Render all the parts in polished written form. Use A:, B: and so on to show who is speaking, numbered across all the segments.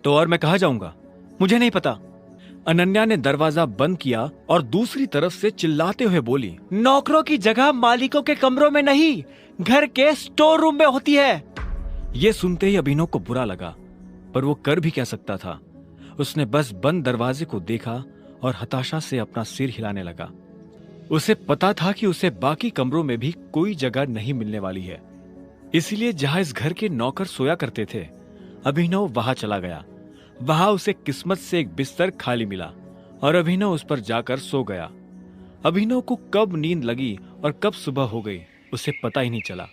A: तो और मैं कहाँ जाऊंगा? मुझे नहीं पता। अनन्या ने दरवाजा बंद किया और दूसरी तरफ से चिल्लाते हुए बोली, नौकरों की जगह मालिकों के कमरों में नहीं, घर के स्टोर रूम में होती है। यह सुनते ही अभिनव को बुरा लगा, पर वो कर भी क्या सकता था। उसने बस बंद दरवाजे को देखा और हताशा से अपना सिर हिलाने लगा। उसे पता था कि उसे बाकी कमरों में भी कोई जगह नहीं मिलने वाली है, इसलिए जहां इस घर के नौकर सोया करते थे, अभिनव वहां चला गया। वहां उसे किस्मत से एक बिस्तर खाली मिला और अभिनव उस पर जाकर सो गया। अभिनव को कब नींद लगी और कब सुबह हो गई उसे पता ही नहीं चला।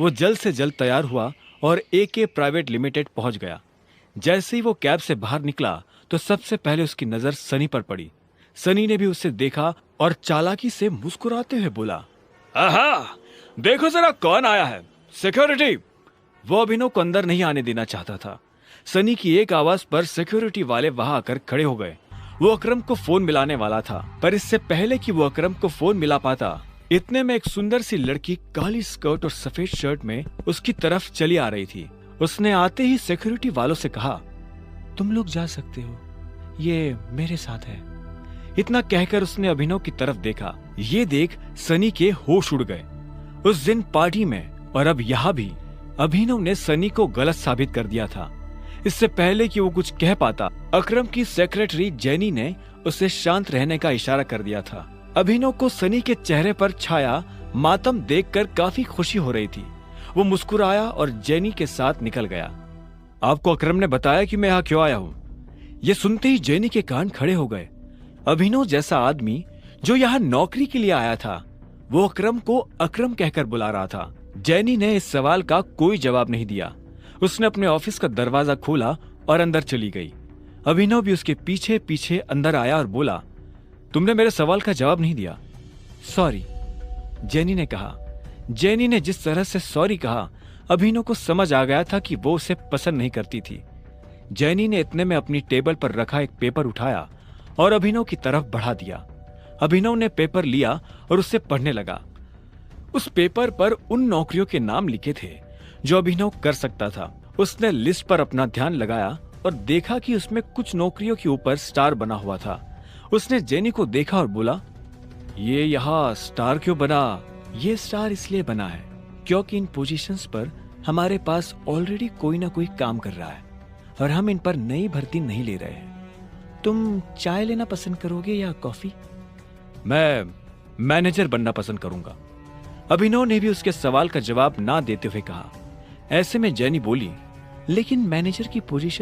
A: वो जल्द से जल्द तैयार हुआ और एके प्राइवेट लिमिटेड पहुंच गया। जैसे ही वो कैब से बाहर निकला तो सबसे पहले उसकी नजर सनी पर पड़ी। सनी ने भी उसे देखा और चालाकी से मुस्कुराते हुए बोला, आहा, देखो जरा कौन आया है, सिक्योरिटी। वो अभिनव को अंदर नहीं आने देना चाहता था। सनी की एक आवाज पर सिक्योरिटी वाले वहां आकर खड़े हो गए। वो अकरम को फोन मिलाने वाला था, पर इससे पहले कि वो अकरम को फोन मिला पाता, इतने में एक सुंदर सी लड़की काली स्कर्ट और सफेद शर्ट में उसकी तरफ चली आ रही थी। उसने आते ही सिक्योरिटी वालों से कहा, तुम लोग जा सकते हो, ये मेरे साथ है। इतना कहकर उसने अभिनव की तरफ देखा। ये देख सनी के होश उड़ गए। उस दिन पार्टी में और अब यहाँ भी अभिनव ने सनी को गलत साबित कर दिया था। इससे पहले कि वो कुछ कह पाता, अकरम की सेक्रेटरी जेनी ने उसे शांत रहने का इशारा कर दिया था। अभिनव को सनी के चेहरे पर छाया मातम देखकर काफी खुशी हो रही थी। वो मुस्कुराया और जेनी के साथ निकल गया। आपको अकरम ने बताया कि मैं यहाँ क्यों आया हूँ? ये सुनते ही जेनी के कान खड़े हो गए। अभिनव जैसा आदमी जो यहाँ नौकरी के लिए आया था, वो अकरम को अकरम कहकर बुला रहा था। जेनी ने इस सवाल का कोई जवाब नहीं दिया। उसने अपने ऑफिस का दरवाजा खोला और अंदर चली गई। अभिनव भी उसके पीछे पीछे अंदर आया और बोला, तुमने मेरे सवाल का जवाब नहीं दिया। सॉरी, जेनी ने कहा। जेनी ने जिस तरह से सॉरी कहा, अभिनव को समझ आ गया था कि वो उसे पसंद नहीं करती थी। जेनी ने इतने में अपनी टेबल पर रखा एक पेपर उठाया और अभिनव की तरफ बढ़ा दिया। अभिनव ने पेपर लिया और उसे पढ़ने लगा। उस पेपर पर उन नौकरियों के नाम लिखे थे जो अभिनव कर सकता था। उसने लिस्ट पर अपना ध्यान लगाया और देखा कि उसमें कुछ नौकरियों के ऊपर स्टार बना हुआ था। उसने जेनी को देखा और बोला, ये यहाँ स्टार क्यों बना? ये स्टार इसलिए बना है क्योंकि इन पोजीशंस पर हमारे पास ऑलरेडी कोई ना कोई काम कर रहा है और हम इन पर नई भर्ती नहीं ले रहे हैं। तुम चाय लेना पसंद करोगे या कॉफी? मैं मैनेजर बनना पसंद करूंगा। अभिनव ने भी उसके सवाल का जवाब ना देते हुए कहा। ऐसे में जेनी बोली, लेकिन मैनेजर की पोजीशन